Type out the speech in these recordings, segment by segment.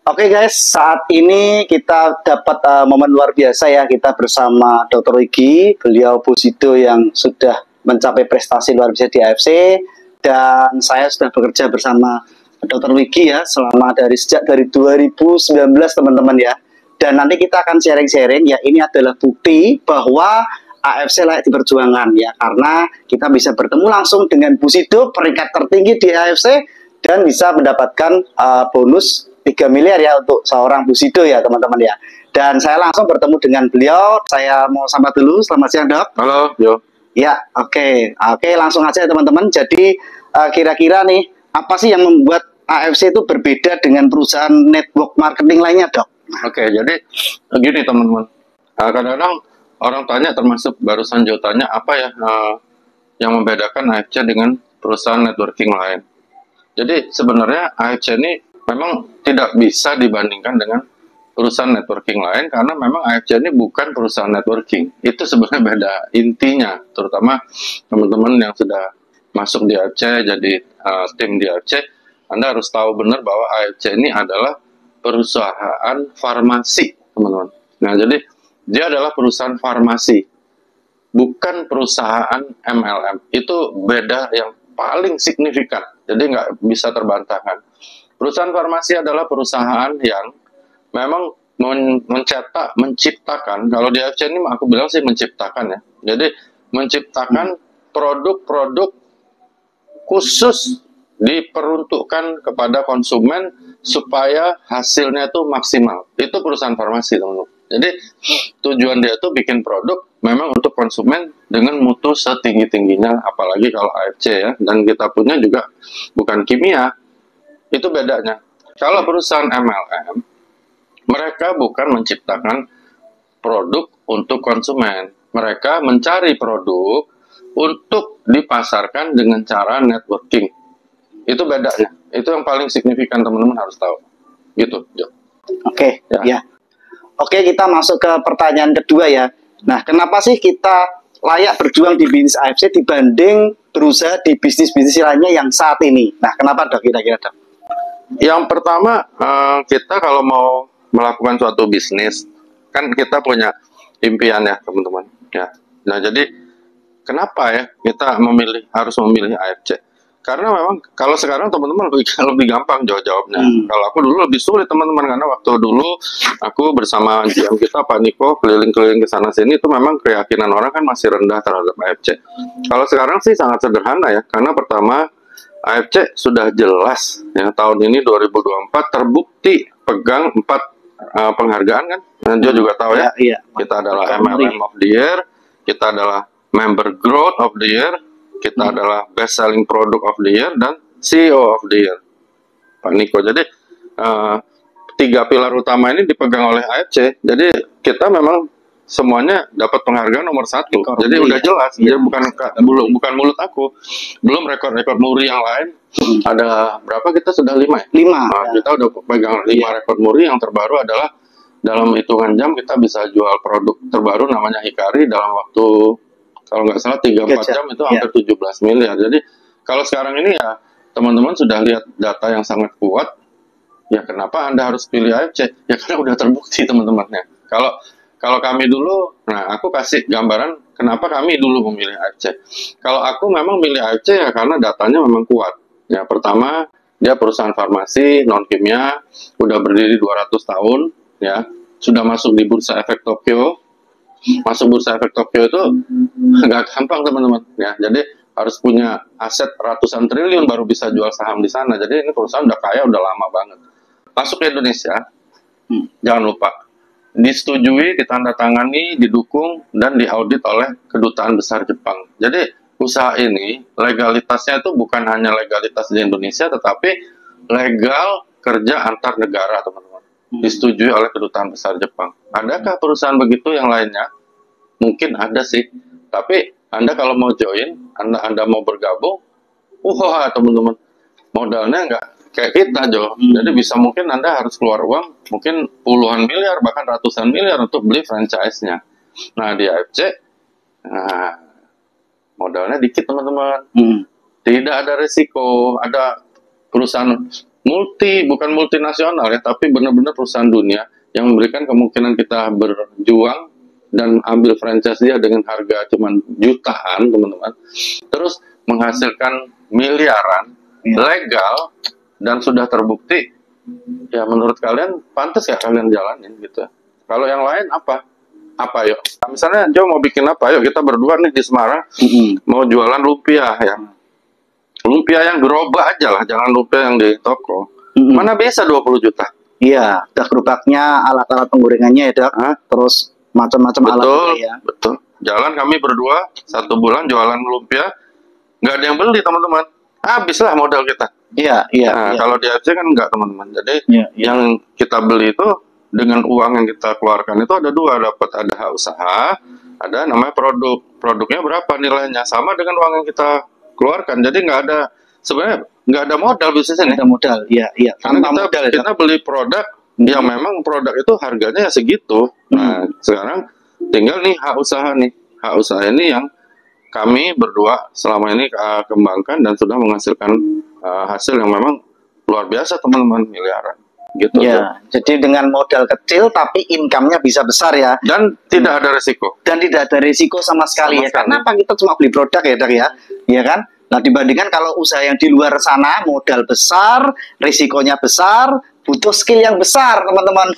Oke guys, saat ini kita dapat momen luar biasa ya, kita bersama Dr. Wigi, beliau Pusido yang sudah mencapai prestasi luar biasa di AFC, dan saya sudah bekerja bersama Dr. Wigi ya selama sejak dari 2019 teman-teman ya. Dan nanti kita akan sharing-sharing ya, ini adalah bukti bahwa AFC layak diperjuangkan ya, karena kita bisa bertemu langsung dengan Pusido, peringkat tertinggi di AFC, dan bisa mendapatkan bonus 3 miliar ya untuk seorang Pusido ya teman-teman ya. Dan saya langsung bertemu dengan beliau. Saya mau sapa dulu. Selamat siang Dok. Halo, yo. Ya, oke, langsung aja ya teman-teman. Jadi kira-kira nih apa sih yang membuat AFC itu berbeda dengan perusahaan network marketing lainnya Dok? Oke, jadi gini teman-teman. Kadang-kadang orang tanya, termasuk barusan Jo tanya, apa ya yang membedakan AFC dengan perusahaan networking lain. Jadi sebenarnya AFC ini memang tidak bisa dibandingkan dengan perusahaan networking lain, karena memang AFC ini bukan perusahaan networking. Itu sebenarnya beda intinya, terutama teman-teman yang sudah masuk di AFC, jadi tim di AFC, Anda harus tahu benar bahwa AFC ini adalah perusahaan farmasi, teman-teman. Nah, jadi dia adalah perusahaan farmasi, bukan perusahaan MLM. Itu beda yang paling signifikan, jadi nggak bisa terbantahkan. Perusahaan farmasi adalah perusahaan yang memang mencetak, menciptakan, kalau di AFC ini aku bilang sih menciptakan ya. Jadi menciptakan produk-produk khusus diperuntukkan kepada konsumen supaya hasilnya itu maksimal. Itu perusahaan farmasi, teman-teman. Jadi tujuan dia itu bikin produk memang untuk konsumen dengan mutu setinggi-tingginya, apalagi kalau AFC ya. Dan kita punya juga bukan kimia. Itu bedanya. Kalau perusahaan MLM, mereka bukan menciptakan produk untuk konsumen. Mereka mencari produk untuk dipasarkan dengan cara networking. Itu bedanya. Itu yang paling signifikan, teman-teman harus tahu. Gitu, Jo. Oke, ya. Oke, kita masuk ke pertanyaan kedua ya. Nah, kenapa sih kita layak berjuang di bisnis AFC dibanding berusaha di bisnis-bisnis lainnya yang saat ini? Nah, kenapa Dok kira-kira Dok? Yang pertama, kita kalau mau melakukan suatu bisnis, kan kita punya impian ya, teman-teman. Ya. Nah, jadi kenapa ya kita harus memilih AFC? Karena memang kalau sekarang teman-teman lebih gampang jawabnya. Kalau aku dulu lebih sulit, teman-teman, karena waktu dulu aku bersama GM kita Pak Niko keliling-keliling ke sana sini, itu memang keyakinan orang kan masih rendah terhadap AFC. Kalau sekarang sih sangat sederhana ya, karena pertama AFC sudah jelas ya, tahun ini 2024 terbukti pegang 4 penghargaan kan. Dia juga tahu ya. Iya. Kita adalah MLM of the Year, kita adalah Member Growth of the Year, kita adalah Best Selling Product of the Year, dan CEO of the Year, Pak Niko. Jadi 3 pilar utama ini dipegang oleh AFC. Jadi kita memang semuanya dapat penghargaan nomor 1. Jadi udah jelas, jadi bukan mulut aku. Belum rekor-rekor muri yang lain. Ada berapa, kita sudah 5 ya? 5. Nah, kita udah pegang 5 rekor muri. Yang terbaru adalah dalam hitungan jam kita bisa jual produk terbaru namanya Hikari dalam waktu, kalau nggak salah 3-4 jam itu hampir 17 miliar. Jadi kalau sekarang ini ya teman-teman sudah lihat data yang sangat kuat. Ya kenapa Anda harus pilih AFC? Ya karena udah terbukti, teman-teman ya. Kalau kami dulu, nah aku kasih gambaran kenapa kami dulu memilih AFC. Kalau aku memang milih AFC ya karena datanya memang kuat. Ya pertama, dia perusahaan farmasi, non kimia, udah berdiri 200 tahun, ya sudah masuk di Bursa Efek Tokyo. Masuk Bursa Efek Tokyo itu nggak gampang, teman-teman. Ya, jadi harus punya aset ratusan triliun baru bisa jual saham di sana. Jadi ini perusahaan udah kaya, udah lama banget. Masuk ke Indonesia, jangan lupa disetujui, ditandatangani, didukung, dan diaudit oleh Kedutaan Besar Jepang. Jadi usaha ini legalitasnya itu bukan hanya legalitas di Indonesia, tetapi legal kerja antar negara, teman-teman. Disetujui oleh Kedutaan Besar Jepang. Adakah perusahaan begitu yang lainnya? Mungkin ada sih. Tapi Anda kalau mau join, Anda mau bergabung, wah teman-teman, modalnya nggak kayak kita, Jo. Jadi bisa mungkin Anda harus keluar uang mungkin puluhan miliar, bahkan ratusan miliar untuk beli franchise-nya. Nah, di AFC, modalnya dikit, teman-teman. Tidak ada resiko. Ada perusahaan bukan multinasional ya, tapi benar-benar perusahaan dunia yang memberikan kemungkinan kita berjuang dan ambil franchise dia dengan harga cuman jutaan, teman-teman. Terus menghasilkan miliaran, legal, dan sudah terbukti. Ya menurut kalian pantas ya kalian jalanin gitu. Kalau yang lain apa? Apa yuk? Misalnya Jo mau bikin apa? Yuk kita berdua nih di Semarang mau jualan lumpia ya. Lumpia yang gerobak aja lah, jangan lumpia yang di toko. Mana bisa 20 juta? Iya, udah gerobaknya, alat-alat penggorengannya ya, Dok. Terus macam-macam alat ya. Betul. Jalan kami berdua 1 bulan jualan lumpia, nggak ada yang beli teman-teman. Habislah modal kita. Iya. Kalau di AFC kan enggak teman-teman. Jadi yang kita beli itu dengan uang yang kita keluarkan itu ada dua, dapat ada hak usaha, ada namanya produk. Produknya berapa nilainya sama dengan uang yang kita keluarkan. Jadi sebenarnya nggak ada modal bisnis ini. Nggak ada modal, iya. Karena kita beli produk yang memang produk itu harganya ya segitu. Nah sekarang tinggal nih hak usaha ini yang kami berdua selama ini kembangkan dan sudah menghasilkan hasil yang memang luar biasa teman-teman, miliaran gitu ya. Jadi dengan modal kecil tapi income-nya bisa besar ya, dan tidak ada resiko sama sekali ya. Karena apa, kita cuma beli produk ya, Dok ya kan. Nah dibandingkan kalau usaha yang di luar sana modal besar, risikonya besar, butuh skill yang besar teman-teman.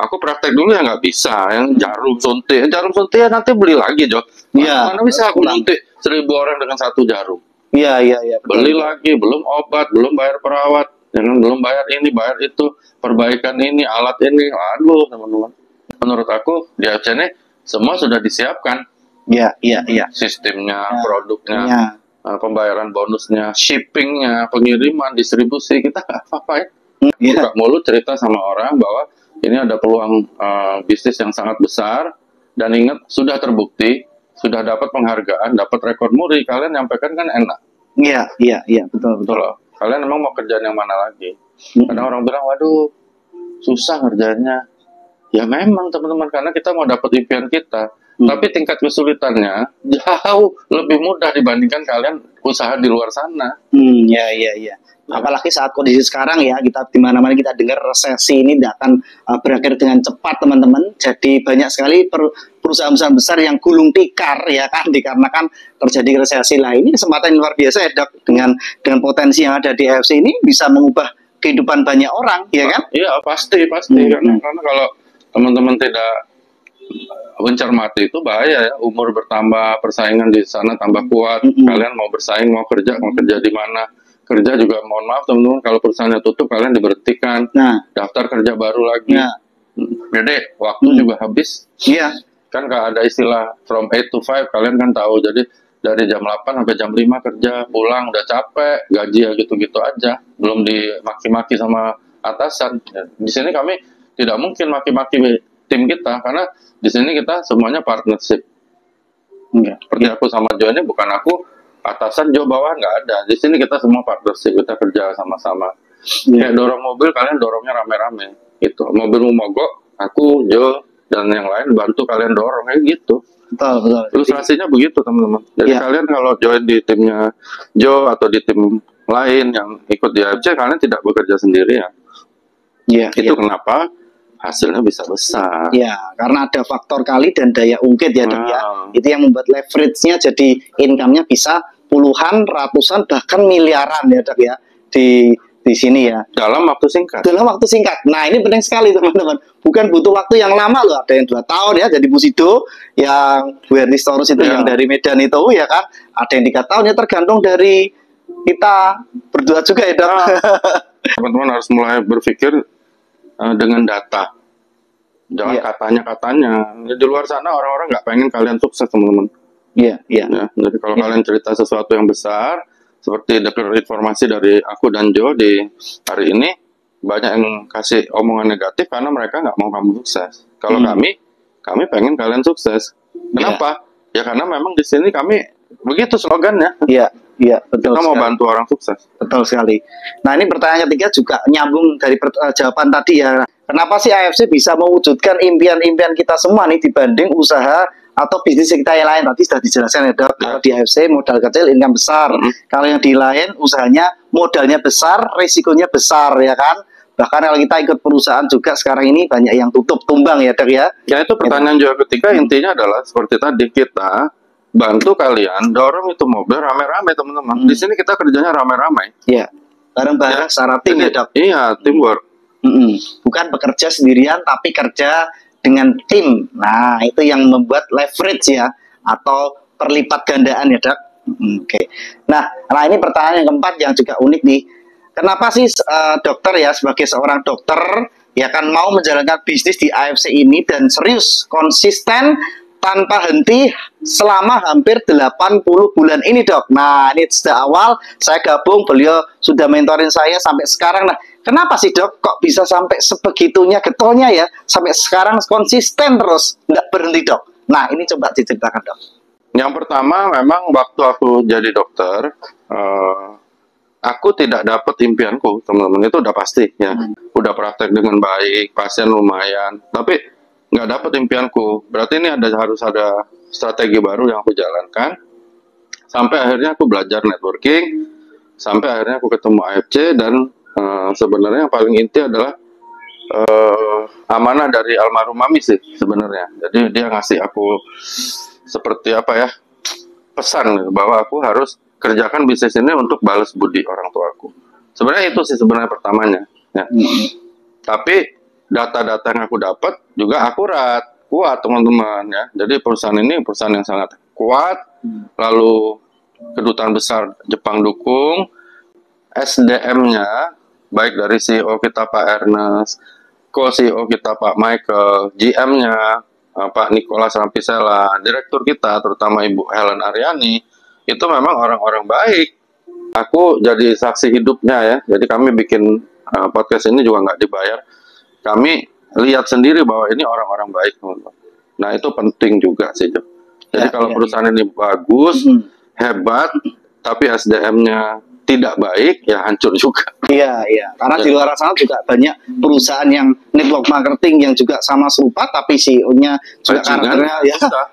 Aku praktek dulu ya nggak bisa, yang jarum suntik ya nanti beli lagi Jo. Mana bisa aku suntik 1.000 orang dengan 1 jarum. Iya. Beli lagi, belum obat, belum bayar perawat, belum bayar ini, bayar itu, perbaikan ini, alat ini. Aduh teman-teman. Menurut aku di AFC ini semua sudah disiapkan. Iya. Sistemnya, produknya, pembayaran bonusnya, shippingnya, pengiriman, distribusi, kita nggak apa-apa ya. Buka mulut cerita sama orang bahwa ini ada peluang bisnis yang sangat besar, dan ingat sudah terbukti, sudah dapat penghargaan, dapat rekor muri, kalian nyampaikan kan enak. Iya, betul. Kalian emang mau kerjaan yang mana lagi? Kadang orang bilang, waduh, susah kerjanya. Ya memang teman-teman, karena kita mau dapat impian kita. Tapi tingkat kesulitannya jauh lebih mudah dibandingkan kalian usaha di luar sana. Iya. Apalagi saat kondisi sekarang ya, kita di mana-mana kita dengar resesi ini tidak akan berakhir dengan cepat teman-teman. Jadi banyak sekali perusahaan besar yang gulung tikar ya kan, dikarenakan terjadi resesi. Lah ini kesempatan yang luar biasa ya, Dok, dengan potensi yang ada di AFC ini bisa mengubah kehidupan banyak orang, ya kan? Iya pasti. Karena kalau teman-teman tidak mencermati itu bahaya ya, umur bertambah, persaingan di sana tambah kuat. Kalian mau bersaing, mau kerja di mana? Kerja juga mohon maaf teman-teman, kalau perusahaannya tutup kalian diberhentikan, daftar kerja baru lagi. Jadi waktu juga habis. Iya. Kan nggak ada istilah from 8 to 5, kalian kan tahu. Jadi dari jam 8 sampai jam 5 kerja, pulang udah capek, gaji ya gitu-gitu aja, belum dimaki-maki sama atasan. Di sini kami tidak mungkin maki-maki tim kita, karena di sini kita semuanya partnership. Seperti aku sama Jo ini, bukan aku atasan Jo bawah, nggak ada. Di sini kita semua partnership, kita kerja sama-sama. Kayak dorong mobil, kalian dorongnya rame-rame gitu. Mobil mau mogok, aku, Jo, dan yang lain bantu kalian dorong kayak gitu. Betul. Ilustrasinya begitu teman-teman. Jadi kalian kalau join di timnya Jo atau di tim lain yang ikut di AFC, kalian tidak bekerja sendirian. Itu kenapa hasilnya bisa besar. Ya, karena ada faktor kali dan daya ungkit ya, Dok ya. Itu yang membuat leverage-nya jadi income-nya bisa puluhan, ratusan, bahkan miliaran ya, Dok ya. Di sini ya. Dalam waktu singkat. Nah, ini penting sekali teman-teman. Bukan butuh waktu yang lama loh. Ada yang 2 tahun ya jadi Busido, yang Bu Ernistorus itu yang dari Medan itu ya kan. Ada yang 3 tahun ya, tergantung dari kita berdua juga ya, Dok. Teman-teman harus mulai berpikir dengan data. Jangan katanya-katanya. Di luar sana orang-orang nggak pengen kalian sukses, teman-teman. Iya. Jadi kalau kalian cerita sesuatu yang besar, seperti dengar informasi dari aku dan Jo di hari ini, banyak yang kasih omongan negatif karena mereka nggak mau kamu sukses. Kalau kami pengen kalian sukses. Kenapa? Ya karena memang di sini kami begitu slogannya. Iya, betul. Kita mau bantu orang sukses. Betul sekali. Nah, ini pertanyaan ketiga juga nyambung dari jawaban tadi ya. Kenapa sih AFC bisa mewujudkan impian-impian kita semua nih dibanding usaha atau bisnis kita yang lain tadi sudah dijelaskan ya Dok. Kalau di AFC modal kecil, income besar. Kalau yang di lain usahanya modalnya besar, risikonya besar ya kan. Bahkan kalau kita ikut perusahaan juga sekarang ini banyak yang tutup tumbang ya Dok ya. Ya itu pertanyaan juga ketiga, intinya adalah seperti tadi, kita bantu kalian dorong itu mobil rame-rame teman-teman. Di sini kita kerjanya rame-rame. Iya. Bareng-bareng secara tim ya Dok. Iya, teamwork. Bukan bekerja sendirian tapi kerja dengan tim. Nah, itu yang membuat leverage ya, atau perlipat gandaan ya Dok. Oke. Nah, ini pertanyaan yang keempat yang juga unik nih. Kenapa sih dokter ya, sebagai seorang dokter ya kan mau menjalankan bisnis di AFC ini dan serius, konsisten, tanpa henti selama hampir 80 bulan ini Dok. Nah, ini sejak awal saya gabung, beliau sudah mentorin saya sampai sekarang. Nah, kenapa sih Dok kok bisa sampai sebegitunya getolnya ya, sampai sekarang konsisten terus, nggak berhenti Dok? Nah, ini coba diceritakan Dok. Yang pertama, memang waktu aku jadi dokter, aku tidak dapat impianku, teman-teman, itu udah pasti ya. Udah praktek dengan baik, pasien lumayan, tapi nggak dapat impianku. Berarti ini harus ada strategi baru yang aku jalankan. Sampai akhirnya aku belajar networking, sampai akhirnya aku ketemu AFC, dan sebenarnya yang paling inti adalah amanah dari almarhum mami sih sebenarnya. Jadi dia ngasih aku seperti apa ya, pesan bahwa aku harus kerjakan bisnis ini untuk balas budi orang tua aku. Sebenarnya itu sih sebenarnya pertamanya ya. Tapi data-data yang aku dapat juga akurat, kuat teman-teman ya. Jadi perusahaan ini perusahaan yang sangat kuat. Lalu kedutaan besar Jepang dukung, SDM-nya baik dari CEO kita Pak Ernest, co-CEO kita Pak Michael, GM-nya Pak Nicholas Rampisella, direktur kita terutama Ibu Helen Aryani, itu memang orang-orang baik. Aku jadi saksi hidupnya ya. Jadi kami bikin podcast ini juga nggak dibayar. Kami lihat sendiri bahwa ini orang-orang baik, teman-teman. Nah, itu penting juga sih. Jadi kalau perusahaan ini bagus, hebat, tapi SDM-nya tidak baik, ya hancur juga. Iya. Karena di luar sana juga banyak perusahaan yang network marketing yang juga sama serupa, tapi CEO-nya juga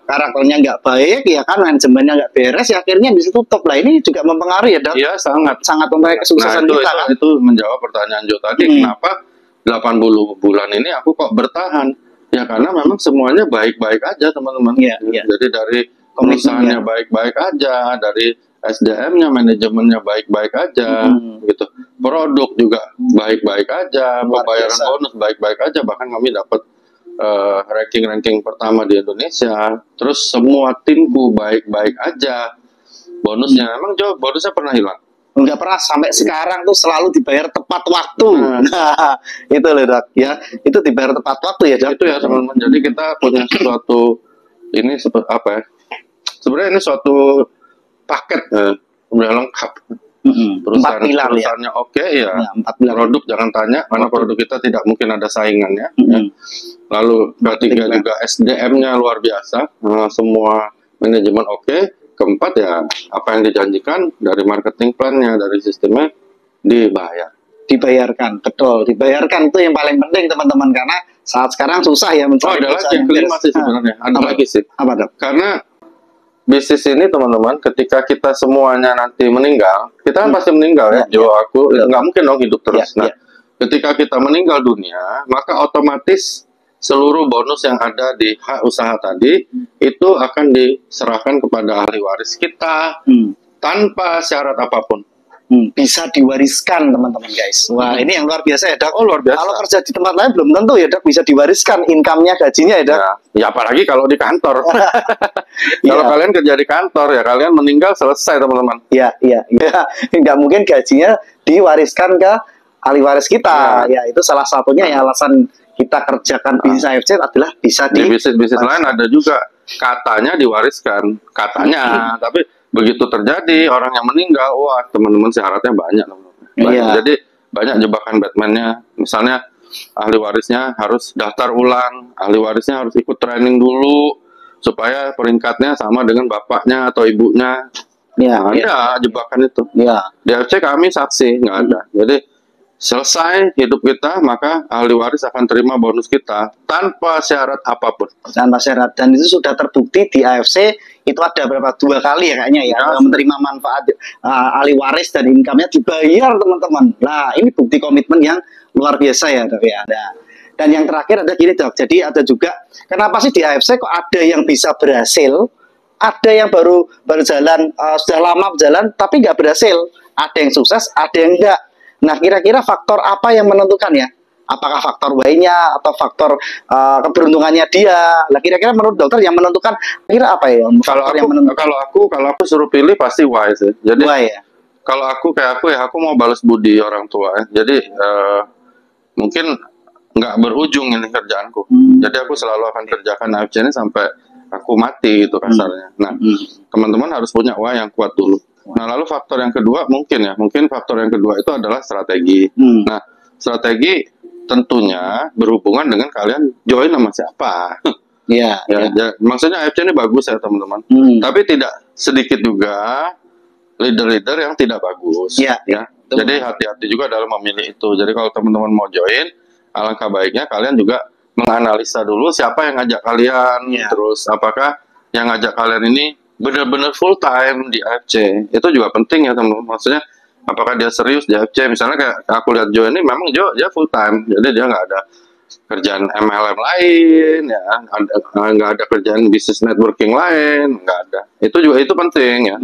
karakternya nggak baik, ya kan, manajemennya nggak beres, ya akhirnya bisa tutup. Lah ini juga mempengaruhi ya Dok? Iya, sangat mempengaruhi kesuksesan kita kan? Itu menjawab pertanyaan Jo tadi, kenapa 80 bulan ini aku kok bertahan? Ya karena memang semuanya baik-baik aja teman-teman. Jadi dari perusahaannya baik-baik aja, dari SDM-nya, manajemennya baik-baik aja, gitu. Produk juga baik-baik aja, pembayaran bonus baik-baik aja. Bahkan kami dapat ranking pertama di Indonesia. Terus semua timku baik-baik aja. Bonusnya, emang Jo, bonusnya pernah hilang? Enggak pernah, sampai sekarang tuh selalu dibayar tepat waktu. Nah, itu loh Dok ya, itu dibayar tepat waktu ya Dok. Itu ya teman-teman. Jadi kita punya suatu ini seperti apa ya? Sebenarnya ini suatu paket udah lengkap. Perusahaannya oke ya. Produk jangan tanya, karena produk kita tidak mungkin ada saingannya. Ya. Lalu ketiga juga SDM-nya luar biasa, semua manajemen oke. Keempat ya, apa yang dijanjikan dari marketing plan-nya, dari sistemnya dibayarkan, betul, dibayarkan itu yang paling penting teman-teman, karena saat sekarang susah ya mencari. Ada lagi yang kelima sih sebenarnya, ada lagi sih. Apa Dok? Karena bisnis ini teman-teman, ketika kita semuanya nanti meninggal, kita kan pasti meninggal ya, Jo, aku nggak mungkin dong hidup terus. Ketika kita meninggal dunia, maka otomatis seluruh bonus yang ada di hak usaha tadi itu akan diserahkan kepada ahli waris kita tanpa syarat apapun. Bisa diwariskan teman-teman guys. Wah, ini yang luar biasa ya Dok. Oh, luar biasa. Kalau kerja di tempat lain belum tentu ya Dok bisa diwariskan income-nya, gajinya ya Dok. Ya apalagi kalau di kantor. Kalau kalian kerja di kantor ya kalian meninggal selesai teman-teman. Iya. Nggak mungkin gajinya diwariskan ke ahli waris kita. Ya itu salah satunya ya alasan kita kerjakan bisnis AFC adalah bisa di bisnis lain ada juga katanya diwariskan, tapi begitu terjadi orang yang meninggal, wah teman-teman syaratnya banyak. Jadi banyak jebakan Batman-nya. Misalnya ahli warisnya harus daftar ulang, ahli warisnya harus ikut training dulu supaya peringkatnya sama dengan bapaknya atau ibunya. Ada jebakan itu. Di AFC kami saksi nggak ada. Jadi selesai hidup kita, maka ahli waris akan terima bonus kita tanpa syarat apapun. Tanpa syarat. Dan itu sudah terbukti di AFC, itu ada berapa? 2 kali ya kayaknya ya, menerima manfaat ahli waris dan income-nya dibayar teman-teman. Nah, ini bukti komitmen yang luar biasa ya dok ya. Dan yang terakhir ada gini dok, jadi ada juga, kenapa sih di AFC kok ada yang bisa berhasil, ada yang baru jalan, sudah lama berjalan tapi nggak berhasil, ada yang sukses, ada yang enggak. Nah, kira-kira faktor apa yang menentukan ya? Apakah faktor Y-nya atau faktor keberuntungannya dia? Nah, kira-kira menurut dokter yang menentukan kira apa ya? Kalau aku suruh pilih pasti Y sih. Jadi Y, ya? Kalau aku mau balas budi orang tua ya. Jadi mungkin nggak berujung ini kerjaanku. Jadi aku selalu akan kerjakan AFC ini sampai aku mati itu kasarnya. Nah, teman-teman harus punya Y yang kuat dulu. Nah, lalu faktor yang kedua mungkin faktor yang kedua itu adalah strategi. Nah, strategi tentunya berhubungan dengan kalian join sama siapa. Iya. Maksudnya AFC ini bagus ya teman-teman. Tapi tidak sedikit juga leader-leader yang tidak bagus. Ya. Jadi hati-hati juga dalam memilih itu. Jadi kalau teman-teman mau join, alangkah baiknya kalian juga menganalisa dulu siapa yang ngajak kalian. Terus apakah yang ngajak kalian ini benar-benar full time di AFC, itu juga penting ya teman-teman. Maksudnya apakah dia serius di AFC? Misalnya kayak aku lihat Jo ini, memang Jo dia full time, jadi dia nggak ada kerjaan MLM lain, ya, nggak ada kerjaan bisnis networking lain, nggak ada. Itu penting ya.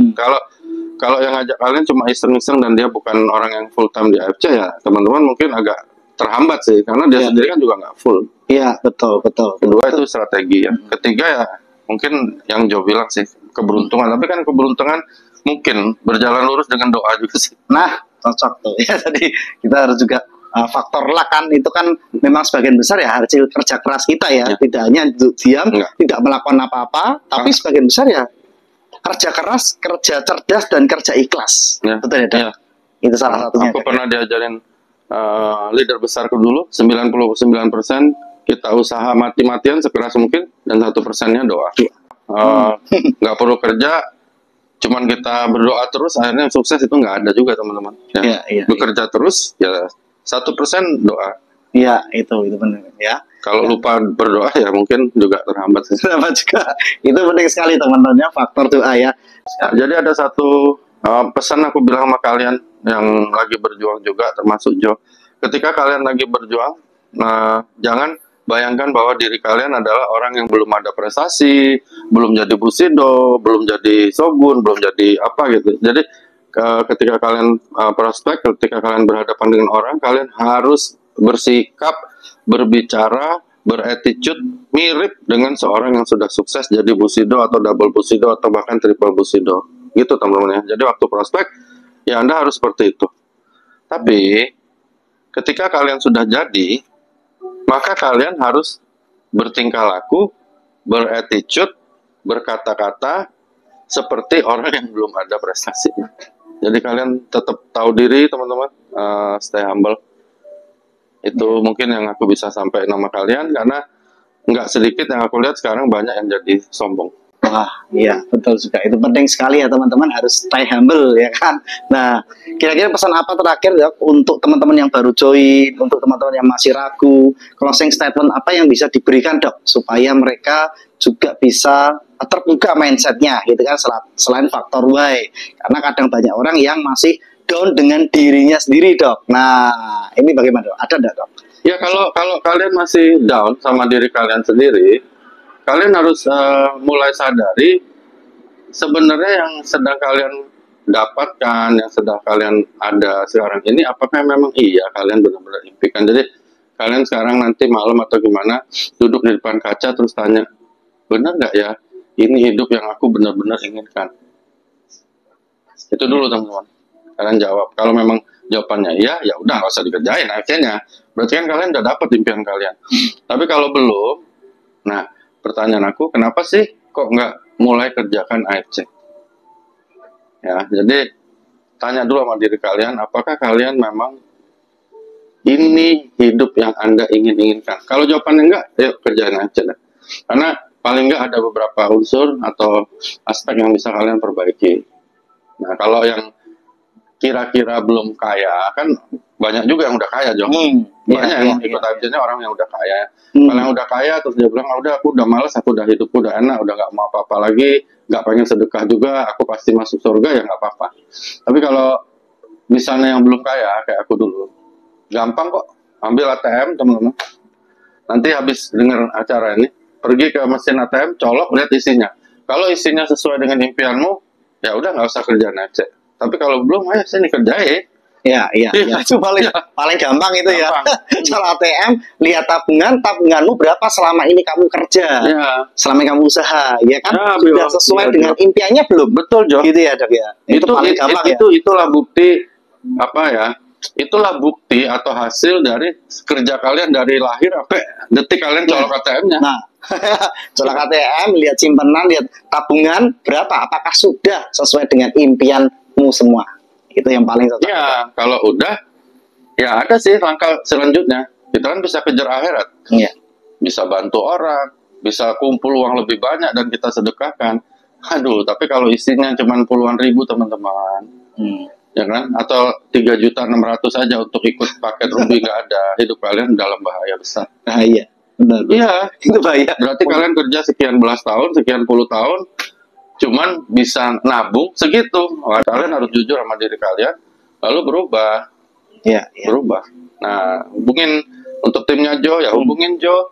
Kalau yang ngajak kalian cuma iseng-iseng dan dia bukan orang yang full time di AFC, ya teman-teman mungkin agak terhambat sih, karena dia sendiri kan juga nggak full. Iya, betul. Kedua itu strategi ya. Ketiga ya mungkin yang Jo bilang sih keberuntungan, tapi kan keberuntungan mungkin berjalan lurus dengan doa juga sih. Nah, cocok tuh ya. Tadi kita harus juga faktor luck kan, itu kan memang sebagian besar ya hasil kerja keras kita ya. Tidak hanya diam, tidak melakukan apa-apa, tapi sebagian besar ya kerja keras, kerja cerdas, dan kerja ikhlas. Betul ya dok? Itu salah satunya. Aku pernah diajarin leader besarku dulu, 99% kita usaha mati-matian sekeras mungkin, dan 1%-nya doa. Nggak perlu kerja, cuman kita berdoa terus, akhirnya sukses itu nggak ada juga teman-teman. Bekerja terus, ya 1% doa. Iya, itu benar ya. Kalau lupa berdoa ya mungkin juga terhambat. Terhambat juga. Itu penting sekali teman-teman ya, faktor doa ya. Jadi ada satu pesan aku bilang sama kalian yang lagi berjuang juga, termasuk Jo. Ketika kalian lagi berjuang, jangan bayangkan bahwa diri kalian adalah orang yang belum ada prestasi, belum jadi Bushido, belum jadi Shogun, belum jadi apa gitu. Jadi ketika kalian prospek, ketika kalian berhadapan dengan orang, kalian harus bersikap, berbicara, beretitude mirip dengan seorang yang sudah sukses jadi Bushido atau double Bushido atau bahkan triple Bushido. Gitu teman-teman ya. Jadi waktu prospek, ya Anda harus seperti itu. Tapi ketika kalian sudah jadi, maka kalian harus bertingkah laku, beretitude, berkata-kata seperti orang yang belum ada prestasinya. Jadi kalian tetap tahu diri teman-teman, stay humble. Itu mungkin yang aku bisa sampaikan sama kalian, karena nggak sedikit yang aku lihat sekarang banyak yang jadi sombong. Wah, iya betul juga. Itu penting sekali ya teman-teman, harus stay humble ya kan. Nah, kira-kira pesan apa terakhir ya untuk teman-teman yang baru join, untuk teman-teman yang masih ragu, closing statement apa yang bisa diberikan dok, supaya mereka juga bisa terbuka mindsetnya gitu kan, selain faktor Y. Karena kadang banyak orang yang masih down dengan dirinya sendiri dok. Nah, ini bagaimana dok? Ada enggak dok? Ya kalau kalian masih down sama diri kalian sendiri, kalian harus mulai sadari sebenarnya yang sedang kalian dapatkan, yang sedang kalian ada sekarang ini, apakah memang iya kalian benar-benar impikan. Jadi kalian sekarang nanti malam atau gimana duduk di depan kaca terus tanya, benar nggak ya ini hidup yang aku benar-benar inginkan? Itu dulu teman-teman. Kalian jawab. Kalau memang jawabannya iya, ya udah nggak usah dikerjain akhirnya. Berarti kan kalian udah dapat impian kalian. Tapi kalau belum, nah pertanyaan aku, kenapa sih kok nggak mulai kerjakan AFC? Ya, jadi tanya dulu sama diri kalian, apakah kalian memang ini hidup yang Anda inginkan? Kalau jawabannya enggak, yuk kerjain AFC deh. Karena paling enggak ada beberapa unsur atau aspek yang bisa kalian perbaiki. Nah, kalau yang kira-kira belum kaya, kan banyak juga yang udah kaya, Jong. Banyak yang ikut AFC-nya orang yang udah kaya. Kalau yang udah kaya terus dia bilang, udah aku udah males, aku udah hidupku udah enak, udah gak mau apa-apa lagi, gak pengen sedekah juga, aku pasti masuk surga, ya gak apa-apa. Tapi kalau misalnya yang belum kaya kayak aku dulu, gampang kok, ambil ATM teman-teman. Nanti habis dengar acara ini, pergi ke mesin ATM, colok, lihat isinya. Kalau isinya sesuai dengan impianmu, ya udah nggak usah kerja AFC. Tapi kalau belum, ayo sini kerjain. Iya. Itu paling gampang itu gampang. Ya. Soal ATM, lihat tabunganmu berapa selama ini kamu kerja, selama kamu usaha, ya kan? Sudah sesuai dengan impiannya belum? Betul, Jo. Gitu ya, Dok ya. Itu paling gampang ya. Itulah bukti apa ya? Itulah bukti atau hasil dari kerja kalian dari lahir sampai detik kalian colok ATM-nya. Nah, colok ATM, lihat simpanan, lihat tabungan berapa, apakah sudah sesuai dengan impianmu semua. Itu yang paling cocok. Ya, kalau udah, ya ada sih langkah selanjutnya. Kita kan bisa kejar akhirat. Iya. Bisa bantu orang, bisa kumpul uang lebih banyak dan kita sedekahkan. Aduh, tapi kalau isinya cuma puluhan ribu teman-teman, ya kan? Atau 3.600.000 saja untuk ikut paket Ruby nggak ada, hidup kalian dalam bahaya besar. Bahaya. Benar. Iya, itu bahaya. Berarti kalian kerja sekian belas tahun, sekian puluh tahun, cuman bisa nabung segitu. Wah, kalian harus jujur sama diri kalian, lalu berubah. Iya. Berubah. Nah, hubungin untuk timnya Jo, ya hubungin Jo.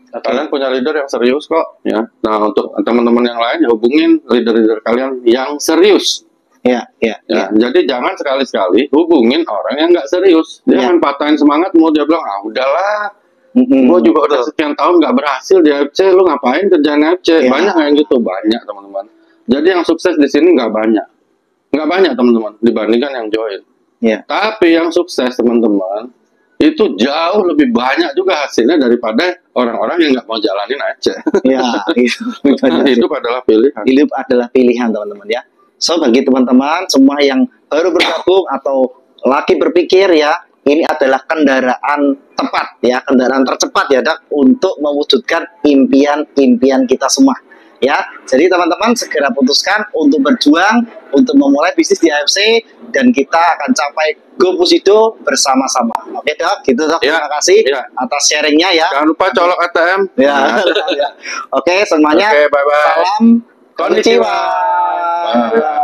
Kalian punya leader yang serius kok, ya. Nah, untuk teman-teman yang lain, ya hubungin leader-leader kalian yang serius. Iya. Jadi jangan sekali-sekali hubungin orang yang nggak serius. Dia akan patahin semangat, mau dia bilang, udahlah. Gue juga udah sekian tahun nggak berhasil di AFC, lu ngapain kerjaan AFC? Banyak yang gitu, banyak teman-teman. Jadi yang sukses di sini nggak banyak teman-teman dibandingkan yang join. Tapi yang sukses teman-teman itu jauh lebih banyak juga hasilnya daripada orang-orang yang nggak mau jalanin AFC. Hidup adalah pilihan. Hidup adalah pilihan teman-teman ya. So bagi teman-teman semua yang baru bergabung atau lagi berpikir ya, ini adalah kendaraan tepat ya, kendaraan tercepat ya Dak untuk mewujudkan impian-impian kita semua ya. Jadi teman-teman segera putuskan untuk berjuang untuk memulai bisnis di AFC dan kita akan capai GoPusido bersama-sama. Oke Dak, gitu Dak. Terima kasih atas sharingnya ya. Jangan lupa colok ATM. Oke semuanya. Bye-bye. Salam konnichiwa. Bye.